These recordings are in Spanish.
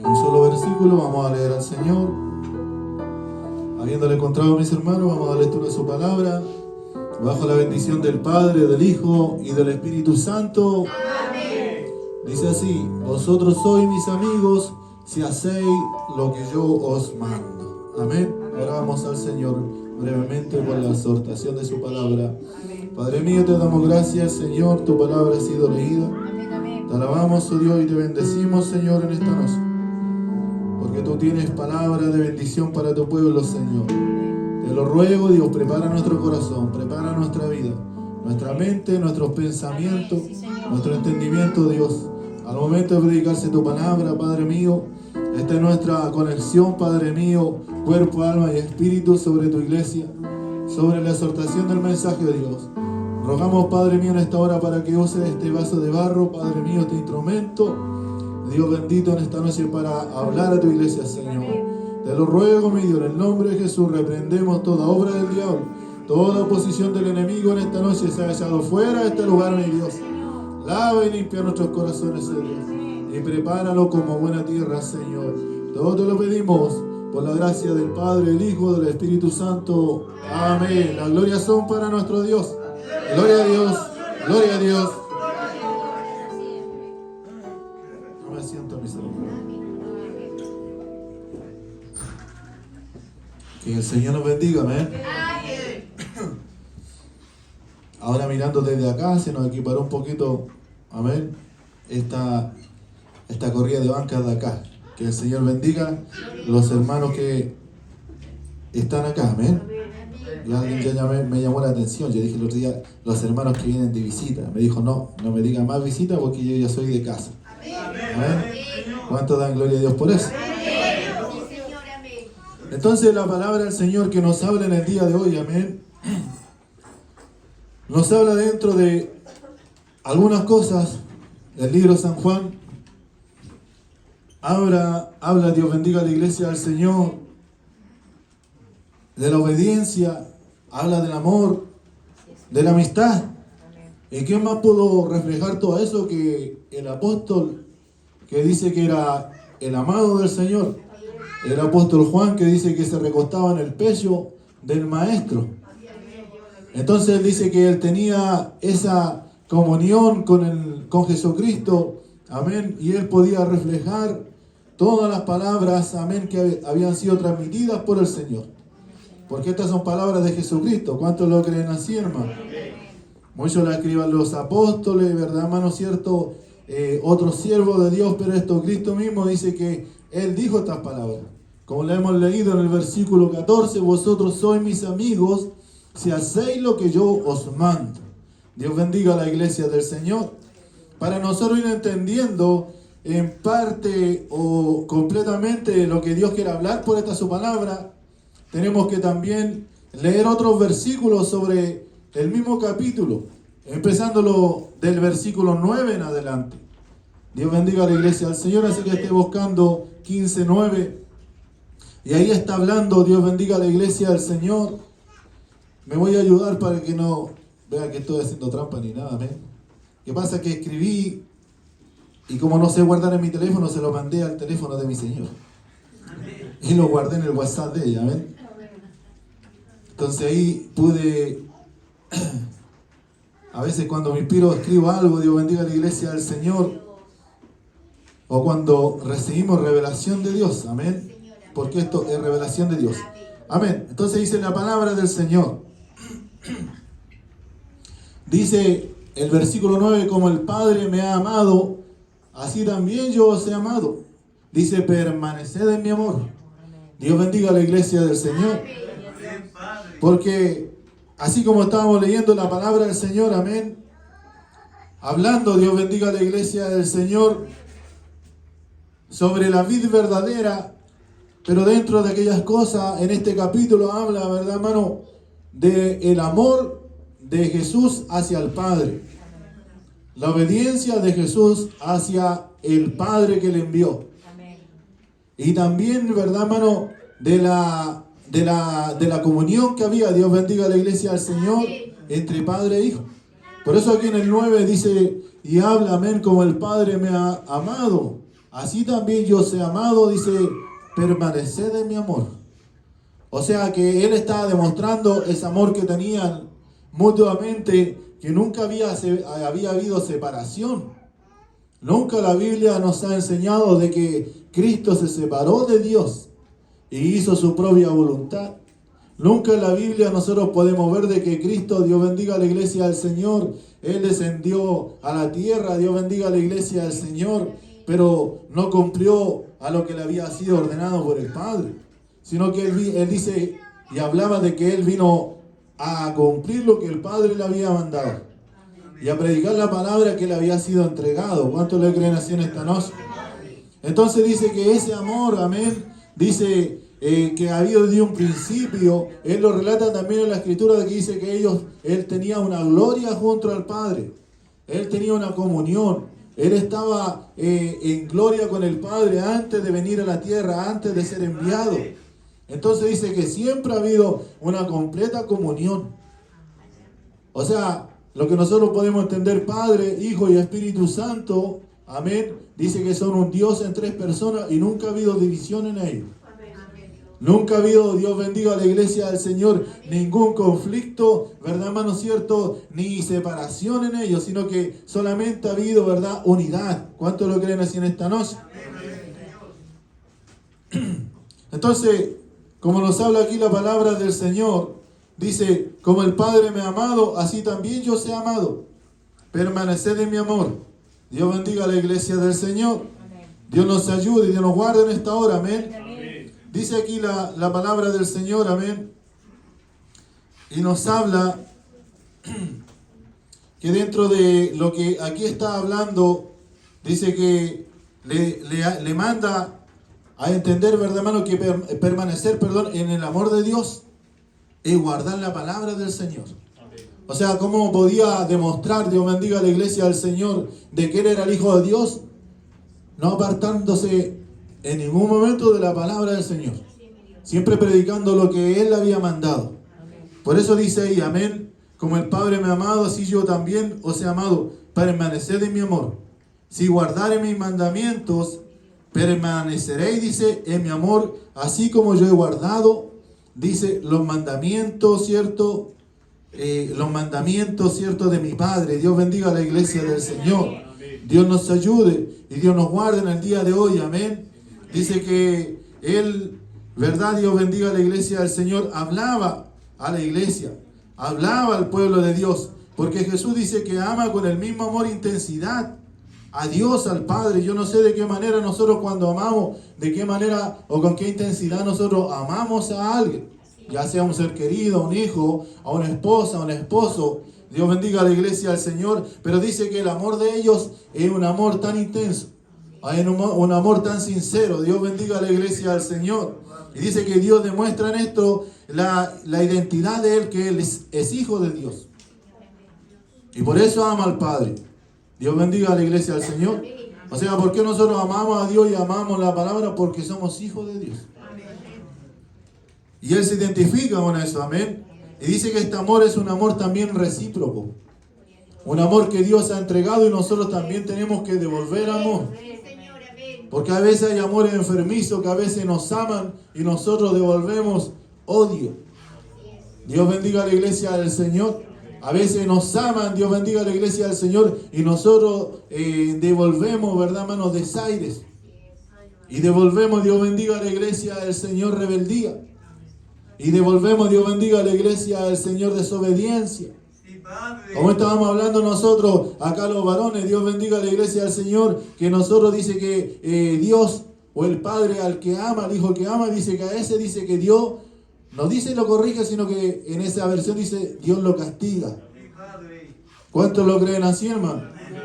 Un solo versículo, vamos a leer al Señor. Habiéndole encontrado, mis hermanos, vamos a dar lectura de su palabra, bajo la bendición del Padre, del Hijo y del Espíritu Santo. Amén. Dice así: vosotros sois mis amigos si hacéis lo que yo os mando. Amén. Ahora vamos al Señor brevemente por la exhortación de su palabra. Amén. Padre mío, te damos gracias, Señor, tu palabra ha sido leída. Amén. Te alabamos, oh Dios, y te bendecimos, Señor, en esta noche, porque tú tienes palabra de bendición para tu pueblo, Señor. Te lo ruego, Dios, prepara nuestro corazón, prepara nuestra vida, nuestra mente, nuestros pensamientos, nuestro entendimiento, Dios. Al momento de predicarse tu palabra, Padre mío, esta es nuestra conexión, Padre mío, cuerpo, alma y espíritu sobre tu iglesia, sobre la exhortación del mensaje de Dios. Rogamos, Padre mío, en esta hora para que uses este vaso de barro, Padre mío, este instrumento, Dios bendito, en esta noche para hablar a tu iglesia, Señor. Te lo ruego, mi Dios, en el nombre de Jesús, reprendemos toda obra del diablo, toda oposición del enemigo en esta noche se ha echado fuera de este lugar, mi Dios. Lava y limpia nuestros corazones, Señor, y prepáralo como buena tierra, Señor. Todo te lo pedimos por la gracia del Padre, del Hijo, del Espíritu Santo. Amén. Las glorias son para nuestro Dios. Gloria a Dios, gloria a Dios. No me siento, mis hermanos. Que el Señor nos bendiga, amén. Ahora mirando desde acá, se nos equiparó un poquito, amén, esta corrida de bancas de acá. Que el Señor bendiga los hermanos que están acá, amén. Y alguien ya me llamó la atención. Yo dije el otro día, los hermanos que vienen de visita. Me dijo, no me digan más visita porque yo ya soy de casa. Amén. ¿Cuánto dan gloria a Dios por eso? Entonces la palabra del Señor que nos habla en el día de hoy, amén, nos habla dentro de algunas cosas del libro de San Juan. Habla, Dios bendiga a la iglesia del Señor, de la obediencia, habla del amor, de la amistad. ¿Y quién más pudo reflejar todo eso que el apóstol que dice que era el amado del Señor? El apóstol Juan, que dice que se recostaba en el pecho del maestro. Entonces él dice que él tenía esa comunión con Jesucristo, amén, y él podía reflejar todas las palabras, amén, que habían sido transmitidas por el Señor. Porque estas son palabras de Jesucristo. ¿Cuántos lo creen así, hermano? Muchos la escriban los apóstoles, ¿verdad, hermano? Cierto, otros siervos de Dios, pero esto Cristo mismo dice que él dijo estas palabras. Como le hemos leído en el versículo 14, vosotros sois mis amigos si hacéis lo que yo os mando. Dios bendiga a la iglesia del Señor. Para nosotros ir entendiendo en parte o completamente lo que Dios quiere hablar por esta su palabra, tenemos que también leer otros versículos sobre el mismo capítulo, empezándolo del versículo 9 en adelante. Dios bendiga a la iglesia del Señor, así que esté buscando 15:9. Y ahí está hablando, Dios bendiga a la iglesia del Señor. Me voy a ayudar para que no vea que estoy haciendo trampa ni nada, ¿ven? ¿Qué pasa? Que escribí y como no sé guardar en mi teléfono, se lo mandé al teléfono de mi señor. Y lo guardé en el WhatsApp de ella, ¿ven? Entonces ahí pude, a veces cuando me inspiro escribo algo, Dios bendiga a la iglesia del Señor, o cuando recibimos revelación de Dios, amén, porque esto es revelación de Dios, amén. Entonces dice la palabra del Señor, dice el versículo 9, como el Padre me ha amado, así también yo os he amado. Dice, permaneced en mi amor. Dios bendiga a la iglesia del Señor. Porque así como estábamos leyendo la palabra del Señor, amén, hablando, Dios bendiga a la iglesia del Señor, sobre la vid verdadera, pero dentro de aquellas cosas, en este capítulo habla, ¿verdad, hermano?, de el amor de Jesús hacia el Padre. La obediencia de Jesús hacia el Padre que le envió. Y también, ¿verdad, hermano?, de la comunión que había, Dios bendiga a la iglesia del Señor, entre Padre e Hijo. Por eso aquí en el 9 dice, y habla, amén, como el Padre me ha amado, así también yo os he amado, dice, permaneced en mi amor. O sea que él estaba demostrando ese amor que tenían mutuamente, que nunca había habido separación. Nunca la Biblia nos ha enseñado de que Cristo se separó de Dios y hizo su propia voluntad. Nunca en la Biblia nosotros podemos ver de que Cristo, Dios bendiga a la iglesia del Señor, Él descendió a la tierra, Dios bendiga a la iglesia del Señor, pero no cumplió a lo que le había sido ordenado por el Padre, sino que él dice y hablaba de que Él vino a cumplir lo que el Padre le había mandado y a predicar la palabra que le había sido entregado. ¿Cuántos le creen así en esta noche? Entonces dice que ese amor, amén, dice que ha habido desde un principio. Él lo relata también en la escritura, de que dice que él tenía una gloria junto al Padre, él tenía una comunión, él estaba en gloria con el Padre antes de venir a la tierra, antes de ser enviado. Entonces dice que siempre ha habido una completa comunión. O sea, lo que nosotros podemos entender, Padre, Hijo y Espíritu Santo, amén, dice que son un Dios en tres personas y nunca ha habido división en ellos. Nunca ha habido, Dios bendiga a la iglesia del Señor, ningún conflicto, ¿verdad, hermano? Cierto, ni separación en ellos, sino que solamente ha habido, ¿verdad?, unidad. ¿Cuántos lo creen así en esta noche? Entonces, como nos habla aquí la palabra del Señor, dice, como el Padre me ha amado, así también yo os he amado. Permaneced en mi amor. Dios bendiga a la iglesia del Señor. Dios nos ayude y Dios nos guarde en esta hora, amén. Dice aquí la palabra del Señor, amén. Y nos habla que dentro de lo que aquí está hablando, dice que le manda a entender, ¿verdad, hermano? Que permanecer, en el amor de Dios y guardar la palabra del Señor. O sea, ¿cómo podía demostrar, Dios bendiga a la iglesia del Señor, de que Él era el Hijo de Dios? No apartándose en ningún momento de la palabra del Señor, siempre predicando lo que Él había mandado. Por eso dice ahí, amén, como el Padre me ha amado, así yo también os he amado. Permaneced en mi amor. Si guardare mis mandamientos, permaneceréis, dice, en mi amor, así como yo he guardado, dice, los mandamientos, ¿cierto? Los mandamientos, ¿cierto?, de mi Padre. Dios bendiga a la iglesia del Señor. Dios nos ayude y Dios nos guarde en el día de hoy, amén. Dice que Él, ¿verdad? Dios bendiga a la iglesia del Señor. Hablaba a la iglesia, hablaba al pueblo de Dios, porque Jesús dice que ama con el mismo amor e intensidad a Dios, al Padre. Yo no sé de qué manera nosotros cuando amamos, de qué manera o con qué intensidad nosotros amamos a alguien, ya sea un ser querido, un hijo, a una esposa, a un esposo. Dios bendiga a la iglesia del Señor, pero dice que el amor de ellos es un amor tan intenso, es un amor tan sincero. Dios bendiga a la iglesia del Señor. Y dice que Dios demuestra en esto la identidad de Él, que Él es hijo de Dios. Y por eso ama al Padre. Dios bendiga a la iglesia del Señor. O sea, ¿por qué nosotros amamos a Dios y amamos la palabra? Porque somos hijos de Dios. Y Él se identifica con eso, amén. Y dice que este amor es un amor también recíproco. Un amor que Dios ha entregado y nosotros también tenemos que devolver amor. Porque a veces hay amores enfermizos que a veces nos aman y nosotros devolvemos odio. Dios bendiga a la iglesia del Señor. A veces nos aman, Dios bendiga a la iglesia del Señor, y nosotros devolvemos, ¿verdad, hermanos?, desaires. Y devolvemos, Dios bendiga a la iglesia del Señor, rebeldía. Y devolvemos, Dios bendiga a la iglesia del Señor, desobediencia. Como estábamos hablando nosotros, acá los varones, Dios bendiga a la iglesia del Señor, que nosotros dice que Dios o el Padre al que ama, al Hijo que ama, dice que a ese dice que Dios no dice lo corrige, sino que en esa versión dice Dios lo castiga. ¿Cuántos lo creen así, hermano?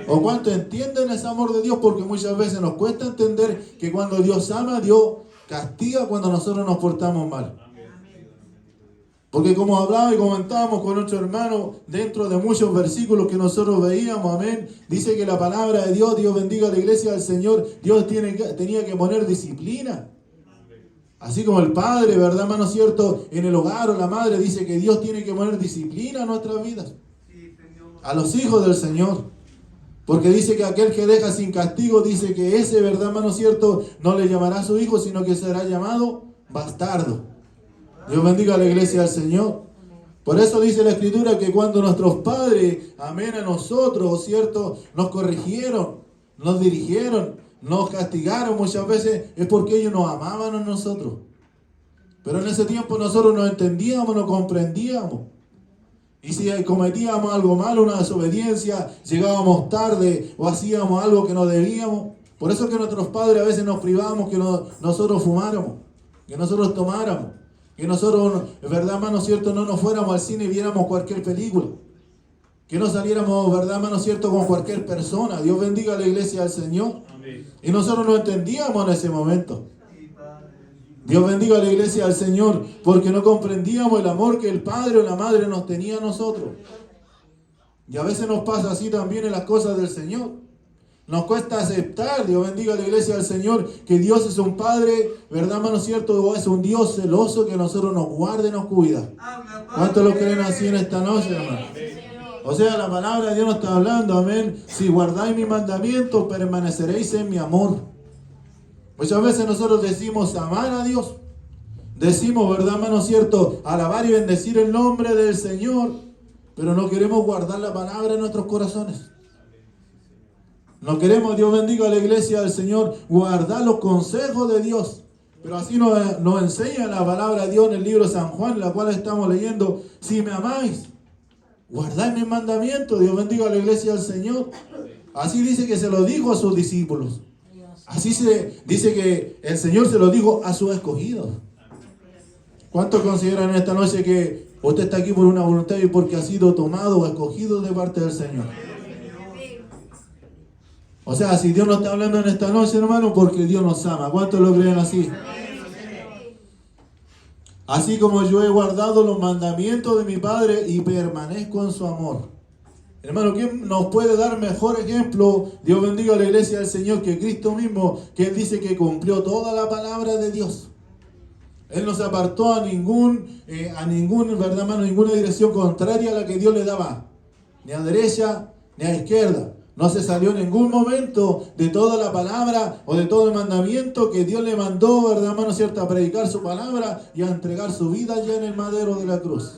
¿O cuántos entienden ese amor de Dios? Porque muchas veces nos cuesta entender que cuando Dios ama, Dios castiga cuando nosotros nos portamos mal. Porque como hablaba y comentábamos con nuestro hermano, dentro de muchos versículos que nosotros veíamos, amén, dice que la palabra de Dios, Dios bendiga a la iglesia del Señor, Dios tenía que poner disciplina. Así como el padre, ¿verdad, hermano, cierto? En el hogar o la madre dice que Dios tiene que poner disciplina en nuestras vidas. A los hijos del Señor. Porque dice que aquel que deja sin castigo, dice que ese, ¿verdad, hermano cierto? No le llamará a su hijo, sino que será llamado bastardo. Dios bendiga a la iglesia del Señor. Por eso dice la Escritura que cuando nuestros padres, amén, a nosotros, ¿cierto?, nos corrigieron, nos dirigieron, nos castigaron muchas veces, es porque ellos nos amaban a nosotros. Pero en ese tiempo nosotros no entendíamos, no comprendíamos. Y si cometíamos algo malo, una desobediencia, llegábamos tarde o hacíamos algo que no debíamos. Por eso que nuestros padres a veces nos privábamos que nosotros fumáramos, que nosotros tomáramos, que nosotros, verdad, hermano cierto, no nos fuéramos al cine y viéramos cualquier película. Que no saliéramos, verdad, hermano cierto, con cualquier persona. Dios bendiga a la iglesia del Señor. Amén. Y nosotros no entendíamos en ese momento. Dios bendiga a la iglesia del Señor, porque no comprendíamos el amor que el padre o la madre nos tenía a nosotros. Y a veces nos pasa así también en las cosas del Señor. Nos cuesta aceptar, Dios bendiga a la iglesia del Señor, que Dios es un Padre, ¿verdad, hermano cierto? O es un Dios celoso que a nosotros nos guarda y nos cuida. ¿Cuántos lo creen así en esta noche, hermano? O sea, la palabra de Dios nos está hablando, amén. Si guardáis mi mandamiento, permaneceréis en mi amor. Muchas veces nosotros decimos amar a Dios. Decimos, ¿verdad, hermano cierto?, alabar y bendecir el nombre del Señor. Pero no queremos guardar la palabra en nuestros corazones. No queremos, Dios bendiga a la iglesia del Señor, guardar los consejos de Dios. Pero así nos enseña la palabra de Dios en el libro de San Juan, la cual estamos leyendo. Si me amáis, guardad mis mandamientos. Dios bendiga a la iglesia del Señor. Así dice que se lo dijo a sus discípulos. Así se dice que el Señor se lo dijo a sus escogidos. ¿Cuántos consideran esta noche que usted está aquí por una voluntad y porque ha sido tomado o escogido de parte del Señor? O sea, si Dios nos está hablando en esta noche, hermano, porque Dios nos ama. ¿Cuántos lo creen así? Así como yo he guardado los mandamientos de mi Padre y permanezco en su amor. Hermano, ¿quién nos puede dar mejor ejemplo? Dios bendiga a la iglesia del Señor, que Cristo mismo, que Él dice que cumplió toda la palabra de Dios. Él no se apartó a ningún, ¿verdad, hermano? Ninguna dirección contraria a la que Dios le daba. Ni a derecha, ni a izquierda. No se salió en ningún momento de toda la palabra o de todo el mandamiento que Dios le mandó, ¿verdad, hermano cierto?, a predicar su palabra y a entregar su vida ya en el madero de la cruz.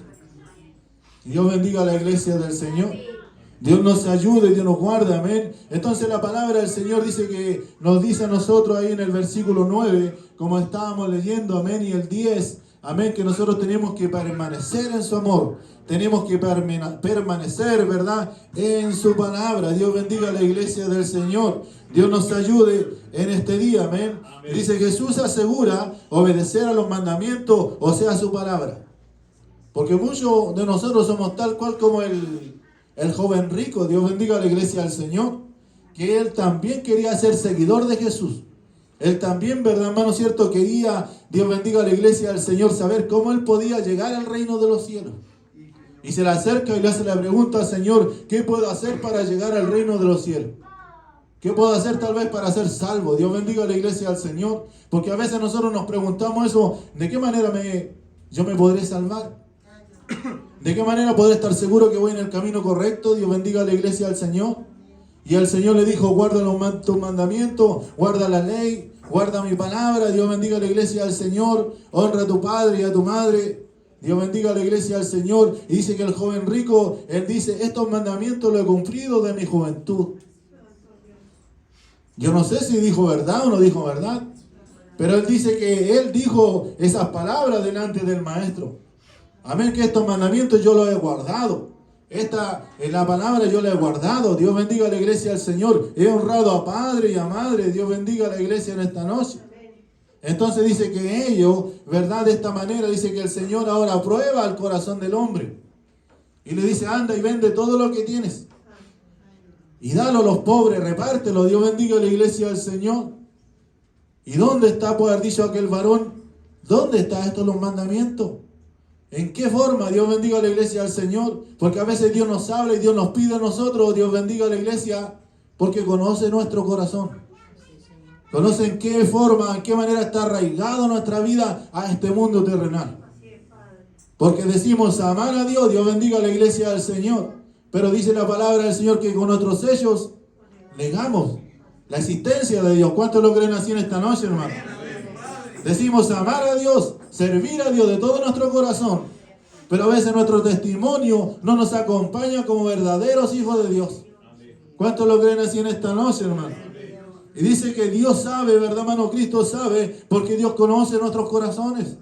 Dios bendiga a la iglesia del Señor. Dios nos ayude y Dios nos guarde, amén. Entonces la palabra del Señor dice que nos dice a nosotros ahí en el versículo 9, como estábamos leyendo, amén, y el 10, amén, que nosotros tenemos que permanecer en su amor. Tenemos que permanecer, ¿verdad?, en su palabra. Dios bendiga a la iglesia del Señor. Dios nos ayude en este día, amén. Amén. Dice Jesús asegura obedecer a los mandamientos, o sea, su palabra. Porque muchos de nosotros somos tal cual como el joven rico. Dios bendiga a la iglesia del Señor. Que él también quería ser seguidor de Jesús. Él también, ¿verdad, hermano cierto?, quería, Dios bendiga a la iglesia del Señor, saber cómo él podía llegar al reino de los cielos. Y se le acerca y le hace la pregunta al Señor: ¿qué puedo hacer para llegar al reino de los cielos? ¿Qué puedo hacer tal vez para ser salvo? Dios bendiga a la iglesia del Señor. Porque a veces nosotros nos preguntamos eso: ¿de qué manera yo me podré salvar? ¿De qué manera podré estar seguro que voy en el camino correcto? Dios bendiga a la iglesia del Señor. Y el Señor le dijo: guarda tus mandamientos, guarda la ley, guarda mi palabra. Dios bendiga a la iglesia del Señor. Honra a tu padre y a tu madre. Dios bendiga a la iglesia del Señor. Y dice que el joven rico, él dice: estos mandamientos los he cumplido de mi juventud. Yo no sé si dijo verdad o no dijo verdad, pero él dice que él dijo esas palabras delante del maestro. Amén, que estos mandamientos yo los he guardado. La palabra yo la he guardado. Dios bendiga a la iglesia del Señor. He honrado a padre y a madre. Dios bendiga a la iglesia en esta noche. Entonces dice que ellos, ¿verdad? De esta manera dice que el Señor ahora prueba el corazón del hombre. Y le dice: anda y vende todo lo que tienes. Y dalo a los pobres, repártelo. Dios bendiga a la iglesia del Señor. ¿Y dónde está, pues, haber dicho aquel varón? ¿Dónde está estos los mandamientos? ¿En qué forma? Dios bendiga a la iglesia del Señor. Porque a veces Dios nos habla y Dios nos pide a nosotros. Dios bendiga a la iglesia porque conoce nuestro corazón. Conoce en qué forma, en qué manera está arraigado nuestra vida a este mundo terrenal. Porque decimos amar a Dios. Dios bendiga a la iglesia del Señor. Pero dice la palabra del Señor que con nuestros hechos negamos la existencia de Dios. ¿Cuántos lo creen así en esta noche, hermano? Decimos amar a Dios, servir a Dios de todo nuestro corazón, pero a veces nuestro testimonio no nos acompaña como verdaderos hijos de Dios. ¿Cuántos lo creen así en esta noche, hermano? Y dice que Dios sabe, ¿verdad, hermano? Cristo sabe, porque Dios conoce nuestros corazones.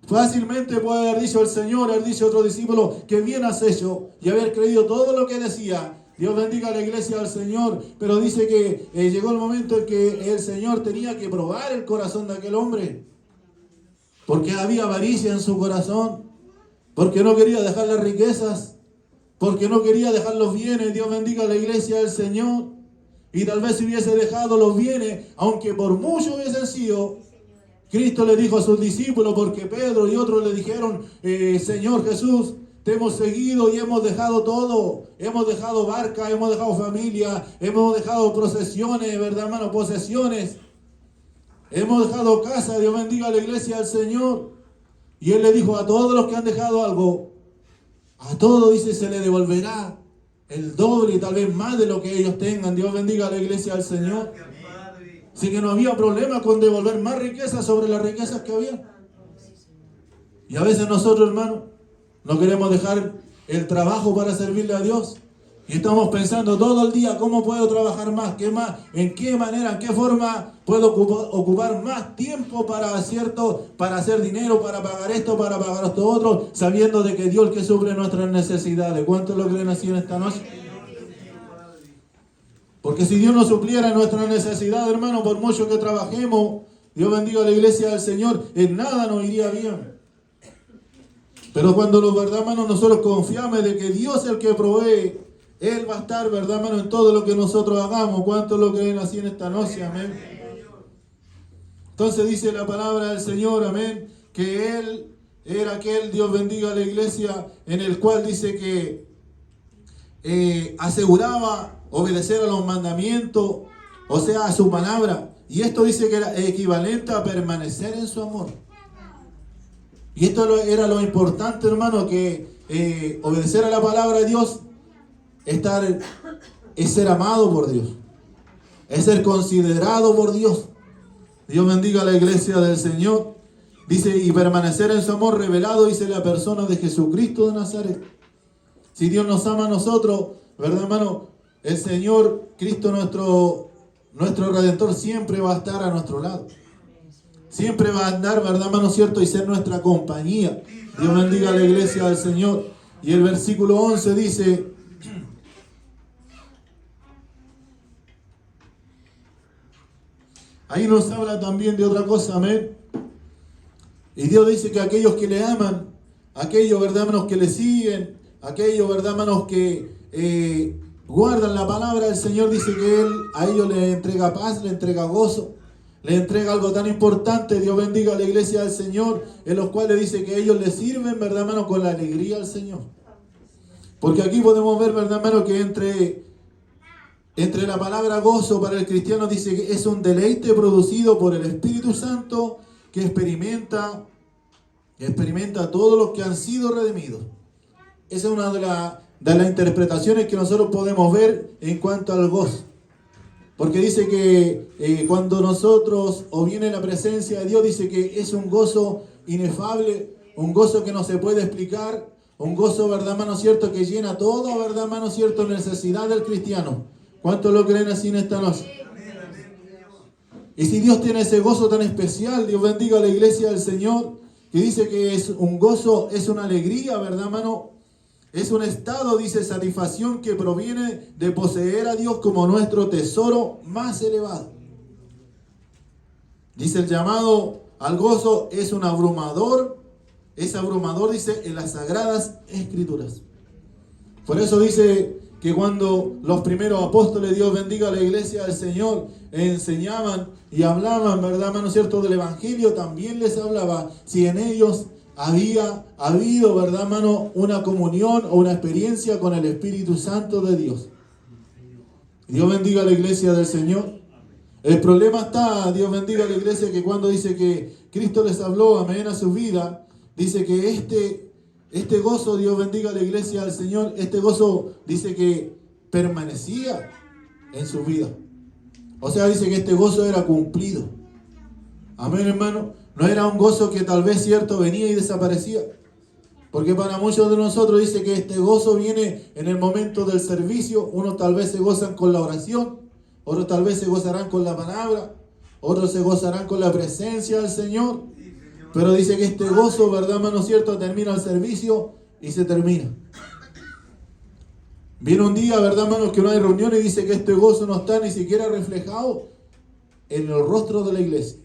Fácilmente puede haber dicho el Señor, haber dicho otro discípulo, que bien has hecho, y haber creído todo lo que decía. Dios bendiga a la iglesia del Señor, pero dice que llegó el momento en que el Señor tenía que probar el corazón de aquel hombre, porque había avaricia en su corazón, porque no quería dejar las riquezas, porque no quería dejar los bienes. Dios bendiga a la iglesia del Señor. Y tal vez si hubiese dejado los bienes, aunque por mucho hubiesen sido, Cristo le dijo a sus discípulos, porque Pedro y otros le dijeron, Señor Jesús, te hemos seguido y hemos dejado todo. Hemos dejado barca, hemos dejado familia, hemos dejado procesiones, ¿verdad, hermano? Posesiones. Hemos dejado casa. Dios bendiga a la iglesia del Señor. Y Él le dijo a todos los que han dejado algo, a todos, dice, se le devolverá el doble y tal vez más de lo que ellos tengan. Dios bendiga a la iglesia del Señor. Así que no había problema con devolver más riquezas sobre las riquezas que había. Y a veces nosotros, hermanos, no queremos dejar el trabajo para servirle a Dios. Y estamos pensando todo el día, ¿cómo puedo trabajar más? ¿Qué más? ¿En qué manera? ¿En qué forma puedo ocupar más tiempo para hacer dinero, para pagar esto, para pagar esto otro, sabiendo de que Dios es el que suple nuestras necesidades? ¿Cuántos lo creen así en esta noche? Porque si Dios no supliera nuestra necesidad, hermano, por mucho que trabajemos, Dios bendiga a la iglesia del Señor, en nada nos iría bien. Pero cuando los verdad, hermano, nosotros confiamos de que Dios es el que provee, Él va a estar, verdad, hermano, en todo lo que nosotros hagamos. ¿Cuántos lo creen así en esta noche? Amén. Entonces dice la palabra del Señor, amén, que Él era aquel, Dios bendiga a la iglesia, en el cual dice que aseguraba obedecer a los mandamientos, o sea, a su palabra. Y esto dice que era equivalente a permanecer en su amor. Y esto era lo importante, hermano, que obedecer a la palabra de Dios es ser amado por Dios, es ser considerado por Dios. Dios bendiga a la iglesia del Señor. Dice, y permanecer en su amor revelado, dice, la persona de Jesucristo de Nazaret. Si Dios nos ama a nosotros, ¿verdad, hermano? El Señor, Cristo nuestro Redentor, siempre va a estar a nuestro lado. Siempre va a andar, ¿verdad, hermano? ¿Cierto? Y ser nuestra compañía. Dios bendiga a la iglesia del Señor. Y el versículo 11 dice, ahí nos habla también de otra cosa, amén. Y Dios dice que aquellos que le aman, aquellos, ¿verdad, hermanos, que le siguen, aquellos, ¿verdad, hermanos, que guardan la palabra del Señor, dice que Él a ellos les entrega paz, les entrega gozo, les entrega algo tan importante. Dios bendiga a la iglesia del Señor, en los cuales dice que ellos le sirven, ¿verdad, hermano?, con la alegría al Señor. Porque aquí podemos ver, ¿verdad, hermano?, que entre la palabra gozo para el cristiano dice que es un deleite producido por el Espíritu Santo que experimenta a todos los que han sido redimidos. Esa es una de las interpretaciones que nosotros podemos ver en cuanto al gozo. Porque dice que cuando nosotros o viene la presencia de Dios, dice que es un gozo inefable, un gozo que no se puede explicar, un gozo, ¿verdad, hermano, cierto?, que llena todo, ¿verdad, hermano, cierto?, necesidad del cristiano. ¿Cuántos lo creen así en esta noche? Y si Dios tiene ese gozo tan especial, Dios bendiga a la iglesia del Señor, que dice que es un gozo, es una alegría, ¿verdad, hermano? Es un estado, dice, satisfacción que proviene de poseer a Dios como nuestro tesoro más elevado. Dice, el llamado al gozo es abrumador, dice, en las Sagradas Escrituras. Por eso dice que cuando los primeros apóstoles, Dios bendiga a la iglesia del Señor, enseñaban y hablaban, ¿verdad, hermano, cierto?, del Evangelio, también les hablaba si en ellos había habido, ¿verdad, hermano?, una comunión o una experiencia con el Espíritu Santo de Dios. Dios bendiga a la iglesia del Señor. El problema está, Dios bendiga a la iglesia, que cuando dice que Cristo les habló, amén, a su vida, dice que este gozo, Dios bendiga a la iglesia del Señor, este gozo dice que permanecía. en su vida. O sea, dice que este gozo era cumplido. Amén, hermano. No era un gozo que tal vez, cierto, venía y desaparecía. Porque para muchos de nosotros dice que este gozo viene en el momento del servicio. Unos tal vez se gozan con la oración, otros tal vez se gozarán con la palabra, otros se gozarán con la presencia del Señor. Pero dice que este gozo, ¿verdad, hermano? Cierto, termina el servicio y se termina. Viene un día, ¿verdad, hermano? Que no hay reunión y dice que este gozo no está ni siquiera reflejado en el rostro de la iglesia.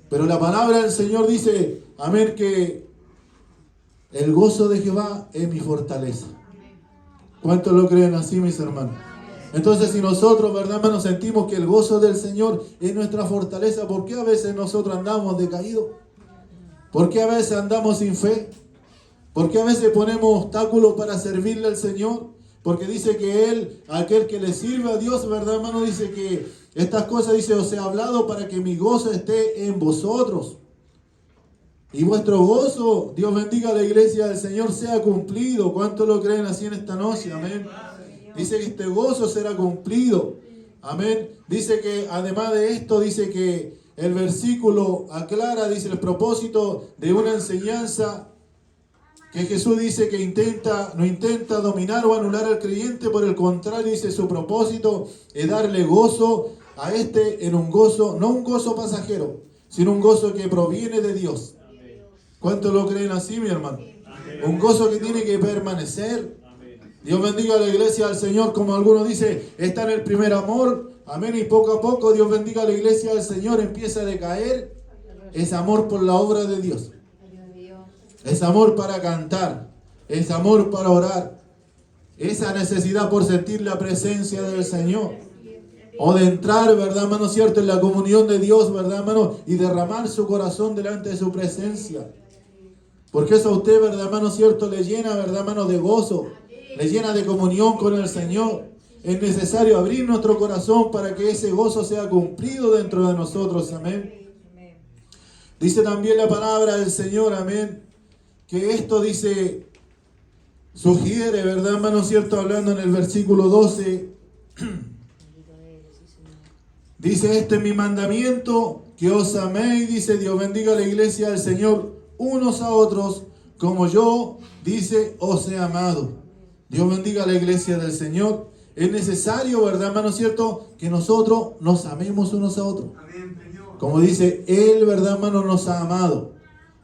Pero la palabra del Señor dice, amén, que el gozo de Jehová es mi fortaleza. ¿Cuántos lo creen así, mis hermanos? Entonces, si nosotros, ¿verdad, hermano? Sentimos que el gozo del Señor es nuestra fortaleza, ¿por qué a veces nosotros andamos decaídos? ¿Por qué a veces andamos sin fe? ¿Por qué a veces ponemos obstáculos para servirle al Señor? Porque dice que Él, aquel que le sirve a Dios, ¿verdad, hermano? Dice que estas cosas, dice, os he hablado para que mi gozo esté en vosotros. Y vuestro gozo, Dios bendiga a la iglesia del Señor, sea cumplido. ¿Cuántos lo creen así en esta noche? Amén. Dice que este gozo será cumplido. Amén. Dice que además de esto, dice que el versículo aclara, dice el propósito de una enseñanza que Jesús dice que no intenta dominar o anular al creyente, por el contrario, dice su propósito es darle gozo a este en un gozo, no un gozo pasajero, sino un gozo que proviene de Dios. ¿Cuántos lo creen así, mi hermano? Un gozo que tiene que permanecer. Dios bendiga a la iglesia del Señor, como algunos dicen, está en el primer amor. Amén. Y poco a poco, Dios bendiga a la iglesia del Señor, empieza a decaer ese amor por la obra de Dios. Es amor para cantar, es amor para orar, esa necesidad por sentir la presencia del Señor, o de entrar, ¿verdad, hermano, cierto, en la comunión de Dios, ¿verdad, hermano? Y derramar su corazón delante de su presencia. Porque eso a usted, ¿verdad, hermano, cierto, le llena, ¿verdad, hermano, de gozo, le llena de comunión con el Señor. Es necesario abrir nuestro corazón para que ese gozo sea cumplido dentro de nosotros, amén. Dice también la palabra del Señor, amén, que esto dice, sugiere, ¿verdad, hermano, cierto? Hablando en el versículo 12, dice, este es mi mandamiento, que os améis, dice, Dios bendiga a la iglesia del Señor, unos a otros, como yo, dice, os he amado. Dios bendiga a la iglesia del Señor. Es necesario, ¿verdad, hermano, cierto? Que nosotros nos amemos unos a otros. Como dice, Él, ¿verdad, hermano, nos ha amado.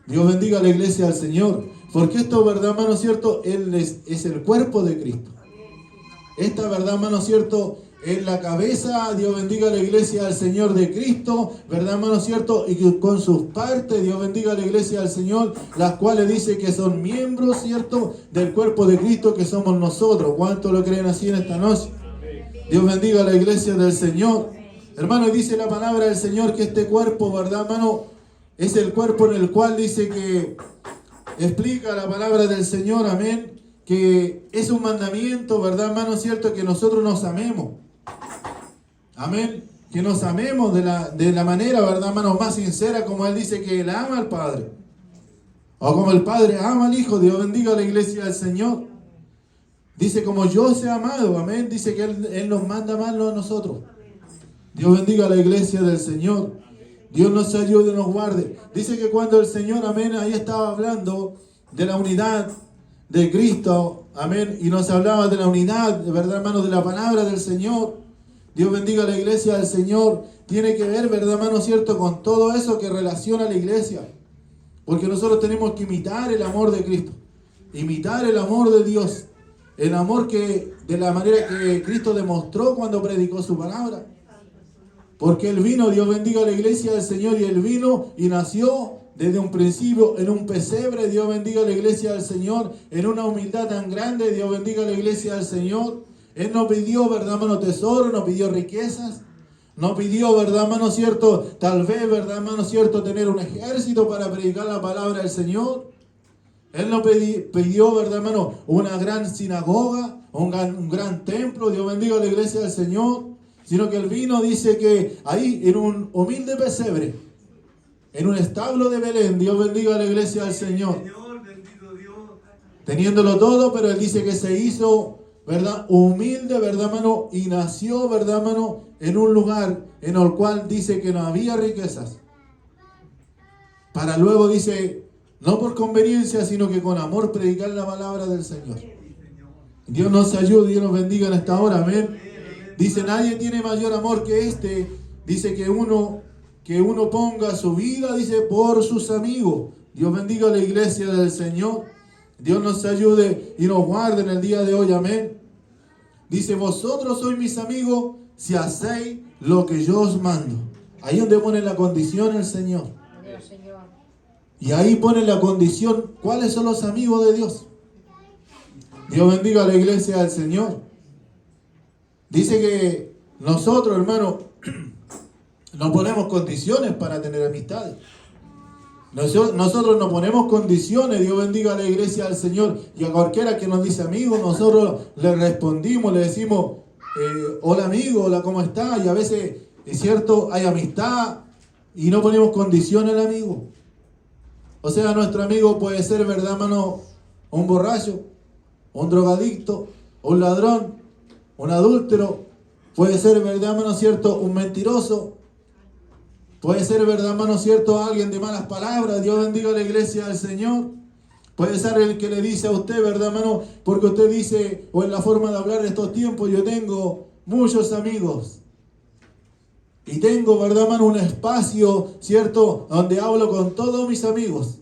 Dios bendiga a la iglesia del Señor. Porque esto, ¿verdad, hermano, cierto? Él es el cuerpo de Cristo. Esta, ¿verdad, hermano, cierto? Es la cabeza. Dios bendiga a la iglesia del Señor de Cristo. ¿Verdad, hermano, cierto? Y que con sus partes, Dios bendiga a la iglesia del Señor, las cuales dice que son miembros, ¿cierto? Del cuerpo de Cristo que somos nosotros. ¿Cuántos lo creen así en esta noche? Dios bendiga a la iglesia del Señor. Hermano, dice la palabra del Señor que este cuerpo, ¿verdad, hermano? Es el cuerpo en el cual dice que explica la palabra del Señor, amén, que es un mandamiento, ¿verdad, hermano? Cierto, que nosotros nos amemos. Amén. Que nos amemos de la manera, ¿verdad, hermano? Más sincera, como Él dice que Él ama al Padre. O como el Padre ama al Hijo. Dios bendiga a la iglesia del Señor. Dice, como yo os he amado, amén. Dice que Él nos manda amarlo a nosotros. Dios bendiga a la iglesia del Señor. Dios nos ayude y nos guarde. Dice que cuando el Señor, amén, ahí estaba hablando de la unidad de Cristo, amén, y nos hablaba de la unidad, de verdad, hermano, de la palabra del Señor. Dios bendiga a la iglesia del Señor. Tiene que ver, verdad, hermano, cierto, con todo eso que relaciona a la iglesia. Porque nosotros tenemos que imitar el amor de Cristo, imitar el amor de Dios, el amor que, de la manera que Cristo demostró cuando predicó su palabra. Porque Él vino, Dios bendiga a la iglesia del Señor, y Él vino y nació desde un principio en un pesebre. Dios bendiga a la iglesia del Señor, en una humildad tan grande. Dios bendiga a la iglesia del Señor. Él no pidió, verdad, hermano, tesoro, no pidió riquezas, no pidió, verdad, hermano, cierto, tal vez, verdad, hermano, cierto, tener un ejército para predicar la palabra del Señor. Él no pidió, verdad, hermano, una gran sinagoga, un gran templo. Dios bendiga a la iglesia del Señor. Sino que Él vino, dice que ahí en un humilde pesebre, en un establo de Belén. Dios bendiga a la iglesia del Señor. Teniéndolo todo, pero Él dice que se hizo ¿verdad? Humilde, ¿verdad, hermano? Y nació, ¿verdad, hermano? En un lugar en el cual dice que no había riquezas. Para luego dice, no por conveniencia, sino que con amor predicar la palabra del Señor. Dios nos ayude, Dios nos bendiga en esta hora, amén. Dice, nadie tiene mayor amor que este. Dice que uno ponga su vida, dice, por sus amigos. Dios bendiga a la iglesia del Señor. Dios nos ayude y nos guarde en el día de hoy, amén. Dice, vosotros sois mis amigos si hacéis lo que yo os mando. Ahí donde pone la condición el Señor. Y ahí pone la condición, ¿cuáles son los amigos de Dios? Dios bendiga a la iglesia del Señor. Dice que nosotros, hermano, no ponemos condiciones para tener amistades. Nosotros no ponemos condiciones. Dios bendiga a la iglesia del Señor. Y a cualquiera que nos dice amigo, nosotros le respondimos, le decimos, hola amigo, hola, ¿cómo está? Y a veces, es cierto, hay amistad y no ponemos condiciones al amigo. O sea, nuestro amigo puede ser, ¿verdad, hermano? Un borracho, un drogadicto, un ladrón, un adúltero. Puede ser, ¿verdad, hermano, cierto? Un mentiroso. Puede ser, ¿verdad, hermano, cierto? Alguien de malas palabras. Dios bendiga a la iglesia del Señor. Puede ser el que le dice a usted, ¿verdad, hermano? Porque usted dice, o en la forma de hablar de estos tiempos, yo tengo muchos amigos. Y tengo, ¿verdad, hermano? Un espacio, ¿cierto? Donde hablo con todos mis amigos.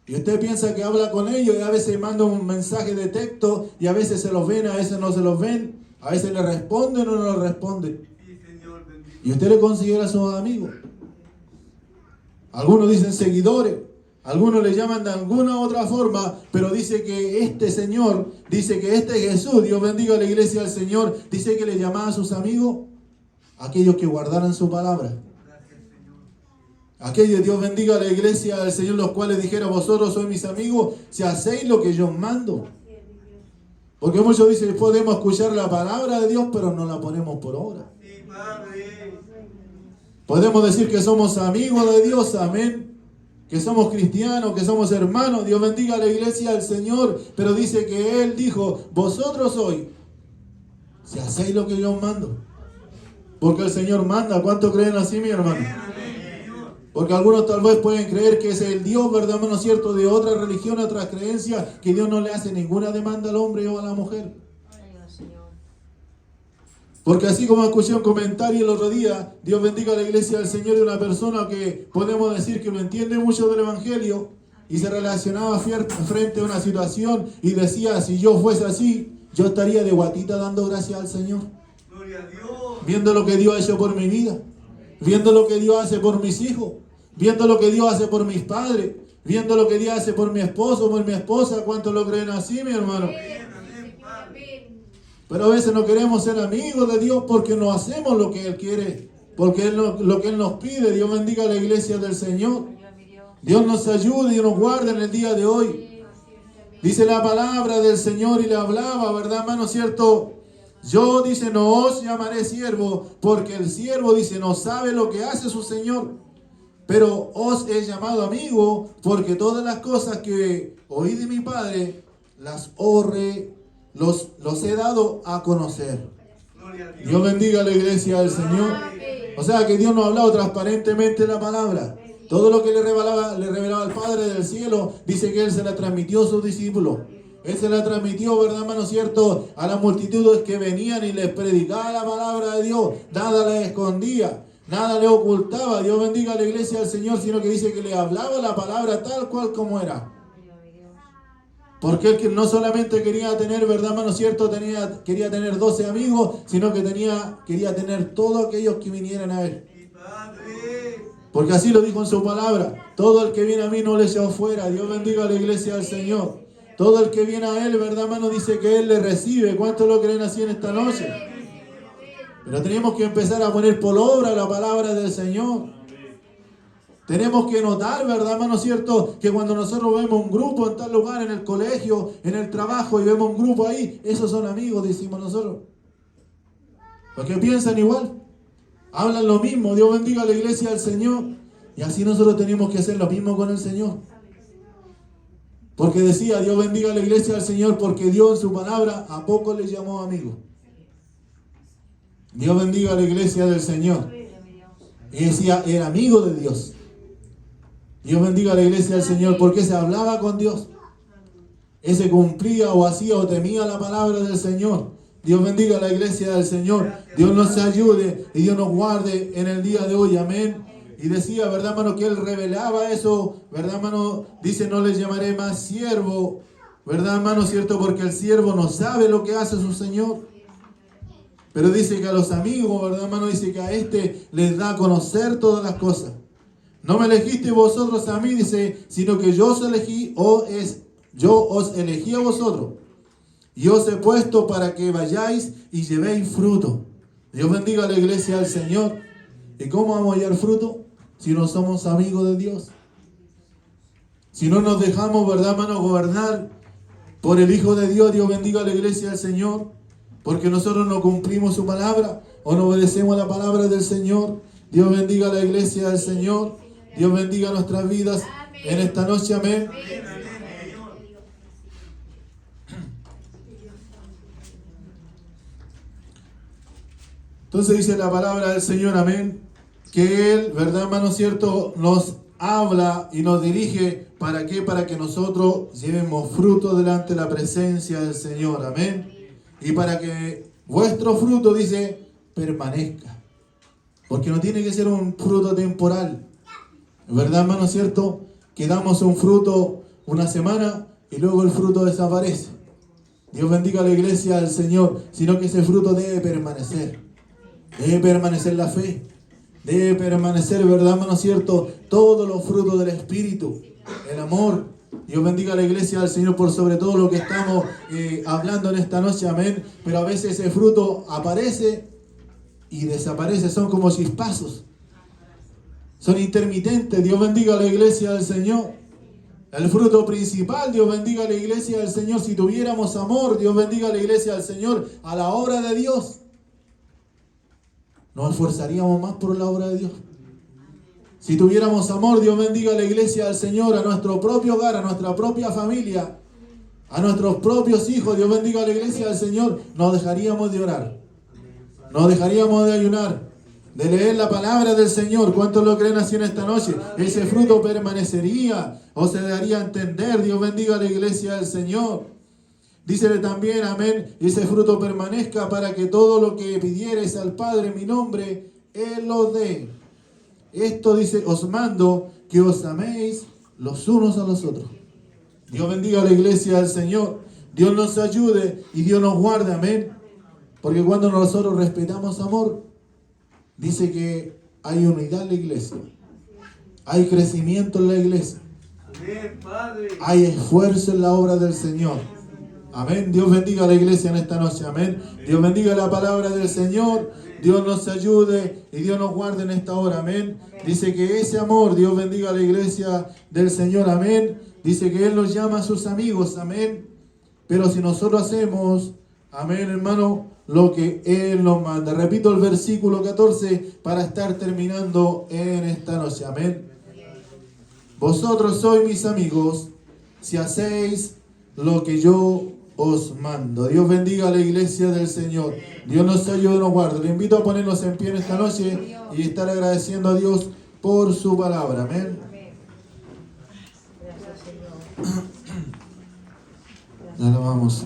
Y usted piensa que habla con ellos y a veces manda un mensaje de texto y a veces se los ven, a veces no se los ven. A veces le responden o no le responden. Y usted le considera a sus amigos. Algunos dicen seguidores. Algunos le llaman de alguna otra forma. Pero dice que este Señor, dice que este Jesús, Dios bendiga a la iglesia del Señor, dice que le llamaba a sus amigos aquellos que guardaran su palabra. Aquellos, Dios bendiga a la iglesia del Señor, los cuales dijera, vosotros sois mis amigos, si hacéis lo que yo os mando. Porque muchos dicen, podemos escuchar la palabra de Dios, pero no la ponemos por obra. Podemos decir que somos amigos de Dios, amén. Que somos cristianos, que somos hermanos. Dios bendiga a la iglesia del Señor. Pero dice que Él dijo, vosotros sois, si hacéis lo que yo os mando. Porque el Señor manda. ¿Cuántos creen así, mi hermano? Porque algunos tal vez pueden creer que es el Dios, ¿verdad, hermano, cierto? De otra religión, otra creencia, que Dios no le hace ninguna demanda al hombre o a la mujer. Porque así como escuché un comentario el otro día, Dios bendiga a la iglesia del Señor, de una persona que podemos decir que no entiende mucho del Evangelio y se relacionaba frente a una situación y decía, si yo fuese así, yo estaría de guatita dando gracias al Señor. Gloria a Dios. Viendo lo que Dios ha hecho por mi vida, viendo lo que Dios hace por mis hijos, viendo lo que Dios hace por mis padres, viendo lo que Dios hace por mi esposo, por mi esposa. ¿Cuántos lo creen así, mi hermano? Pero a veces no queremos ser amigos de Dios porque no hacemos lo que Él quiere, porque lo que Él nos pide. Dios bendiga a la iglesia del Señor. Dios nos ayude y nos guarde en el día de hoy. Dice la palabra del Señor y le hablaba, ¿verdad, hermano? ¿Cierto? Yo, dice, no os llamaré siervo, porque el siervo, dice, no sabe lo que hace su Señor. Pero os he llamado amigo, porque todas las cosas que oí de mi Padre, los he dado a conocer. Dios bendiga a la iglesia del Señor. O sea que Dios nos ha hablado transparentemente la palabra. Todo lo que le revelaba el Padre del cielo, dice que Él se la transmitió a sus discípulos. Él se la transmitió, ¿verdad, hermano, cierto? A las multitudes que venían y les predicaba la palabra de Dios. Nada les escondía, nada le ocultaba. Dios bendiga a la iglesia del Señor, sino que dice que le hablaba la palabra tal cual como era. Porque él que no solamente quería tener, ¿verdad, hermano, cierto? Quería tener 12 amigos, sino que quería tener todos aquellos que vinieran a él. Porque así lo dijo en su palabra. Todo el que viene a mí no le echo fuera. Dios bendiga a la iglesia del Señor. Todo el que viene a Él, ¿verdad, hermano? Dice que Él le recibe. ¿Cuántos lo creen así en esta noche? Pero tenemos que empezar a poner por obra la palabra del Señor. Tenemos que notar, ¿verdad, hermano, cierto? Que cuando nosotros vemos un grupo en tal lugar, en el colegio, en el trabajo, y vemos un grupo ahí, esos son amigos, decimos nosotros. Porque piensan igual. Hablan lo mismo. Dios bendiga a la iglesia del Señor. Y así nosotros tenemos que hacer lo mismo con el Señor. Porque decía, Dios bendiga a la iglesia del Señor, porque Dios en su palabra a poco le llamó amigo. Dios bendiga a la iglesia del Señor. Y decía, era amigo de Dios. Dios bendiga a la iglesia del Señor, porque se hablaba con Dios. Ese cumplía o hacía o temía la palabra del Señor. Dios bendiga a la iglesia del Señor. Dios nos ayude y Dios nos guarde en el día de hoy. Amén. Y decía, ¿verdad, hermano? Que él revelaba eso. ¿Verdad, hermano? Dice, no le llamaré más siervo. ¿Verdad, hermano? ¿Cierto? Porque el siervo no sabe lo que hace su Señor. Pero dice que a los amigos, ¿verdad, hermano? Dice que a este les da a conocer todas las cosas. No me elegisteis vosotros a mí, dice, sino que yo os elegí, yo os elegí a vosotros. Y os he puesto para que vayáis y llevéis fruto. Dios bendiga a la iglesia del Señor. ¿Y cómo vamos a hallar fruto? Si no somos amigos de Dios. Si no nos dejamos, ¿verdad, hermano? Gobernar por el Hijo de Dios. Dios bendiga a la iglesia del Señor. Porque nosotros no cumplimos su palabra o no obedecemos la palabra del Señor. Dios bendiga a la iglesia del Señor. Dios bendiga nuestras vidas en esta noche. Amén. Entonces dice la palabra del Señor, amén, que Él, ¿verdad, hermano, cierto? Nos habla y nos dirige. ¿Para qué? Para que nosotros llevemos fruto delante de la presencia del Señor, amén. Y para que vuestro fruto, dice, permanezca. Porque no tiene que ser un fruto temporal. ¿Verdad, hermano, cierto? Que damos un fruto una semana y luego el fruto desaparece. Dios bendiga a la iglesia del Señor. Sino que ese fruto debe permanecer. Debe permanecer la fe. Debe permanecer, ¿verdad, hermano, cierto? Todos los frutos del Espíritu. El amor. Dios bendiga a la iglesia del Señor por sobre todo lo que estamos hablando en esta noche. Amén. Pero a veces ese fruto aparece y desaparece. Son como chispazos. Son intermitentes. Dios bendiga a la iglesia del Señor. El fruto principal, Dios bendiga a la iglesia del Señor. Si tuviéramos amor, Dios bendiga a la iglesia del Señor a la obra de Dios. Nos esforzaríamos más por la obra de Dios. Si tuviéramos amor, Dios bendiga a la iglesia del Señor, a nuestro propio hogar, a nuestra propia familia, a nuestros propios hijos. Dios bendiga a la iglesia del Señor. Nos dejaríamos de orar. Nos dejaríamos de ayunar. De leer la palabra del Señor. ¿Cuántos lo creen así en esta noche? Ese fruto permanecería o se daría a entender. Dios bendiga a la iglesia del Señor. Dícele también, amén, y ese fruto permanezca para que todo lo que pidiereis al Padre en mi nombre, Él lo dé. Esto dice, os mando que os améis los unos a los otros. Dios bendiga a la iglesia del Señor. Dios nos ayude y Dios nos guarde, amén. Porque cuando nosotros respetamos amor, dice que hay unidad en la iglesia. Hay crecimiento en la iglesia. Hay esfuerzo en la obra del Señor. Amén. Dios bendiga a la iglesia en esta noche. Amén. Dios bendiga la palabra del Señor. Dios nos ayude y Dios nos guarde en esta hora. Amén. Dice que ese amor, Dios bendiga a la iglesia del Señor. Amén. Dice que Él nos llama a sus amigos. Amén. Pero si nosotros hacemos, amén, hermano, lo que Él nos manda. Repito el versículo 14 para estar terminando en esta noche. Amén. Vosotros sois mis amigos si hacéis lo que yo os mando. Dios bendiga a la iglesia del Señor. Dios nos ayude y nos guarde. Le invito a ponernos en pie en esta noche y estar agradeciendo a Dios por su palabra. Amén. Ya lo vamos.